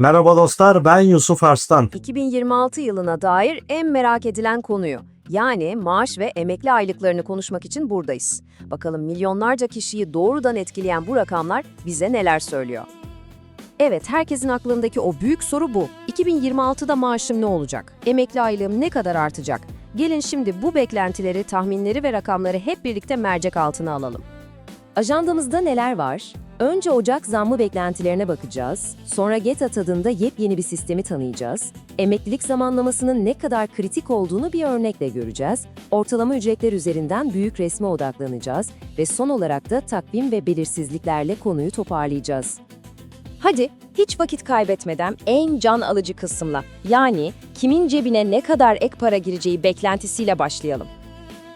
Merhaba dostlar, ben Yusuf Arslan. 2026 yılına dair en merak edilen konuyu, yani maaş ve emekli aylıklarını konuşmak için buradayız. Bakalım milyonlarca kişiyi doğrudan etkileyen bu rakamlar bize neler söylüyor? Evet, herkesin aklındaki o büyük soru bu. 2026'da maaşım ne olacak? Emekli aylığım ne kadar artacak? Gelin şimdi bu beklentileri, tahminleri ve rakamları hep birlikte mercek altına alalım. Ajandamızda neler var? Önce Ocak zammı beklentilerine bakacağız. Sonra GETA tadında yepyeni bir sistemi tanıyacağız. Emeklilik zamanlamasının ne kadar kritik olduğunu bir örnekle göreceğiz. Ortalama ücretler üzerinden büyük resme odaklanacağız. Ve son olarak da takvim ve belirsizliklerle konuyu toparlayacağız. Hadi hiç vakit kaybetmeden en can alıcı kısımla, yani kimin cebine ne kadar ek para gireceği beklentisiyle başlayalım.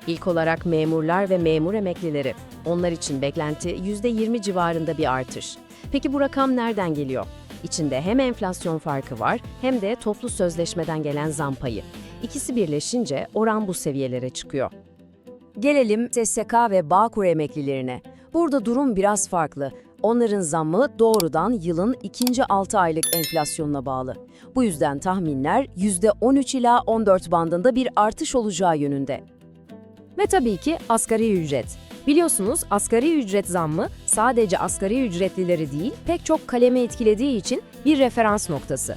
İlk olarak memurlar ve memur emeklileri. Onlar için beklenti %20 civarında bir artış. Peki bu rakam nereden geliyor? İçinde hem enflasyon farkı var hem de toplu sözleşmeden gelen zam payı. İkisi birleşince oran bu seviyelere çıkıyor. Gelelim SSK ve Bağkur emeklilerine. Burada durum biraz farklı. Onların zammı doğrudan yılın ikinci 6 aylık enflasyonuna bağlı. Bu yüzden tahminler %13 ila 14 bandında bir artış olacağı yönünde. Ve tabii ki asgari ücret. Biliyorsunuz asgari ücret zammı sadece asgari ücretlileri değil, pek çok kalemi etkilediği için bir referans noktası.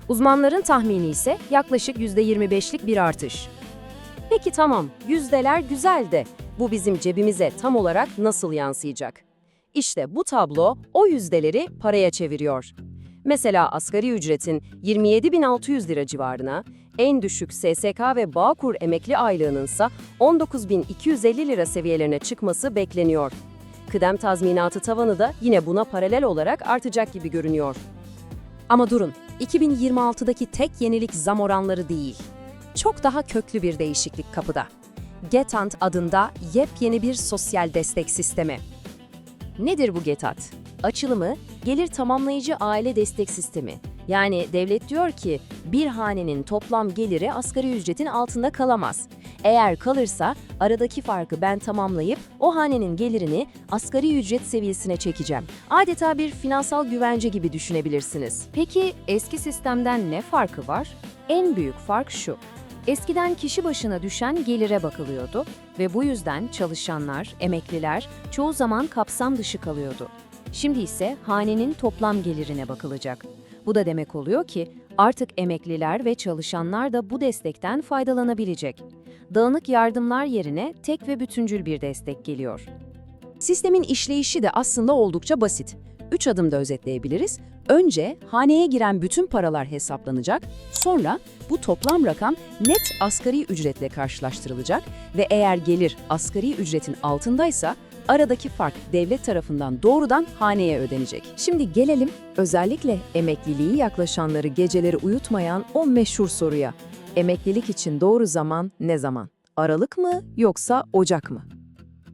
Uzmanların tahmini ise yaklaşık %25'lik bir artış. Peki tamam, yüzdeler güzel de bu bizim cebimize tam olarak nasıl yansıyacak? İşte bu tablo o yüzdeleri paraya çeviriyor. Mesela asgari ücretin 27.600 lira civarına, en düşük SSK ve Bağkur emekli aylığının ise 19.250 lira seviyelerine çıkması bekleniyor. Kıdem tazminatı tavanı da yine buna paralel olarak artacak gibi görünüyor. Ama durun, 2026'daki tek yenilik zam oranları değil. Çok daha köklü bir değişiklik kapıda. GETANT adında yepyeni bir sosyal destek sistemi. Nedir bu GETAT? Açılımı, Gelir Tamamlayıcı Aile Destek Sistemi. Yani devlet diyor ki, bir hanenin toplam geliri asgari ücretin altında kalamaz. Eğer kalırsa, aradaki farkı ben tamamlayıp o hanenin gelirini asgari ücret seviyesine çekeceğim. Adeta bir finansal güvence gibi düşünebilirsiniz. Peki eski sistemden ne farkı var? En büyük fark şu. Eskiden kişi başına düşen gelire bakılıyordu ve bu yüzden çalışanlar, emekliler çoğu zaman kapsam dışı kalıyordu. Şimdi ise hanenin toplam gelirine bakılacak. Bu da demek oluyor ki artık emekliler ve çalışanlar da bu destekten faydalanabilecek. Dağınık yardımlar yerine tek ve bütüncül bir destek geliyor. Sistemin işleyişi de aslında oldukça basit. 3 adımda özetleyebiliriz. Önce haneye giren bütün paralar hesaplanacak, sonra bu toplam rakam net asgari ücretle karşılaştırılacak ve eğer gelir asgari ücretin altındaysa aradaki fark devlet tarafından doğrudan haneye ödenecek. Şimdi gelelim özellikle emekliliği yaklaşanları geceleri uyutmayan o meşhur soruya. Emeklilik için doğru zaman ne zaman? Aralık mı yoksa Ocak mı?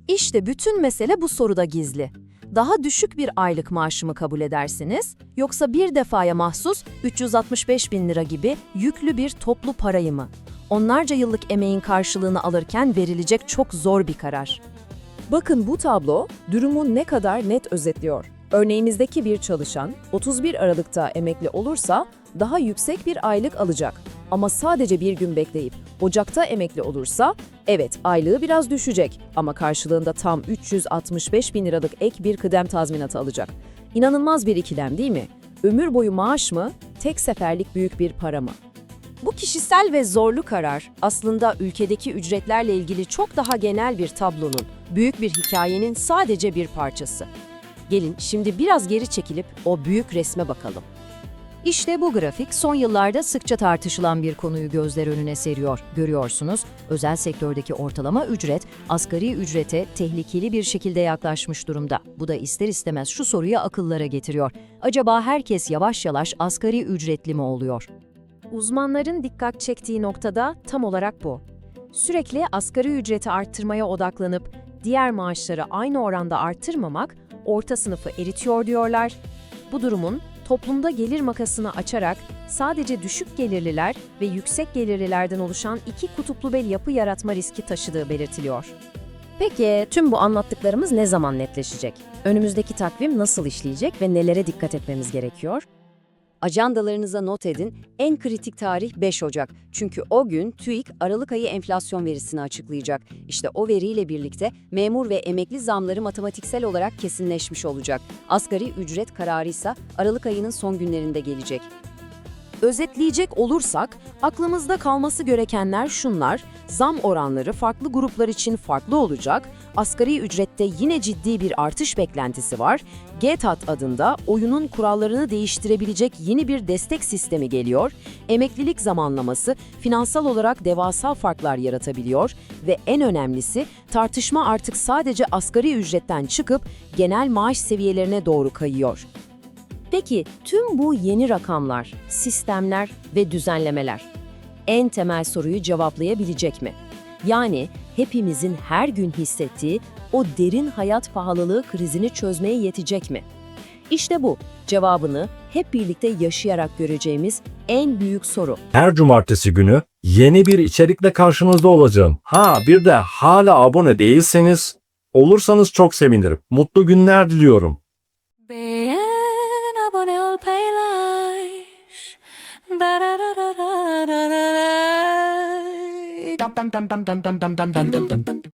İşte bütün mesele bu soruda gizli. Daha düşük bir aylık maaşımı kabul edersiniz, yoksa bir defaya mahsus 365 bin lira gibi yüklü bir toplu parayı mı? Onlarca yıllık emeğin karşılığını alırken verilecek çok zor bir karar. Bakın bu tablo durumu ne kadar net özetliyor. Örneğimizdeki bir çalışan 31 Aralık'ta emekli olursa daha yüksek bir aylık alacak. Ama sadece bir gün bekleyip Ocak'ta emekli olursa evet aylığı biraz düşecek ama karşılığında tam 365 bin liralık ek bir kıdem tazminatı alacak. İnanılmaz bir ikilem değil mi? Ömür boyu maaş mı, tek seferlik büyük bir para mı? Bu kişisel ve zorlu karar aslında ülkedeki ücretlerle ilgili çok daha genel bir tablonun, büyük bir hikayenin sadece bir parçası. Gelin şimdi biraz geri çekilip o büyük resme bakalım. İşte bu grafik son yıllarda sıkça tartışılan bir konuyu gözler önüne seriyor. Görüyorsunuz, özel sektördeki ortalama ücret asgari ücrete tehlikeli bir şekilde yaklaşmış durumda. Bu da ister istemez şu soruyu akıllara getiriyor. Acaba herkes yavaş yavaş asgari ücretli mi oluyor? Uzmanların dikkat çektiği noktada tam olarak bu. Sürekli asgari ücreti arttırmaya odaklanıp diğer maaşları aynı oranda arttırmamak orta sınıfı eritiyor diyorlar. Bu durumun toplumda gelir makasını açarak sadece düşük gelirliler ve yüksek gelirlilerden oluşan iki kutuplu bir yapı yaratma riski taşıdığı belirtiliyor. Peki tüm bu anlattıklarımız ne zaman netleşecek? Önümüzdeki takvim nasıl işleyecek ve nelere dikkat etmemiz gerekiyor? Ajandalarınıza not edin, en kritik tarih 5 Ocak. Çünkü o gün TÜİK Aralık ayı enflasyon verisini açıklayacak. İşte o veriyle birlikte memur ve emekli zamları matematiksel olarak kesinleşmiş olacak. Asgari ücret kararı ise Aralık ayının son günlerinde gelecek. Özetleyecek olursak, aklımızda kalması gerekenler şunlar: zam oranları farklı gruplar için farklı olacak, asgari ücrette yine ciddi bir artış beklentisi var, GTAT adında oyunun kurallarını değiştirebilecek yeni bir destek sistemi geliyor, emeklilik zamanlaması finansal olarak devasa farklar yaratabiliyor ve en önemlisi tartışma artık sadece asgari ücretten çıkıp genel maaş seviyelerine doğru kayıyor. Peki tüm bu yeni rakamlar, sistemler ve düzenlemeler en temel soruyu cevaplayabilecek mi? Yani hepimizin her gün hissettiği o derin hayat pahalılığı krizini çözmeye yetecek mi? İşte bu, cevabını hep birlikte yaşayarak göreceğimiz en büyük soru. Her cumartesi günü yeni bir içerikle karşınızda olacağım. Bir de hala abone değilseniz olursanız çok sevinirim. Mutlu günler diliyorum. Beğen, abone ol, paylaş. Da da da da da da da da. Dum dum dum dum dum dum dum dum dum dum.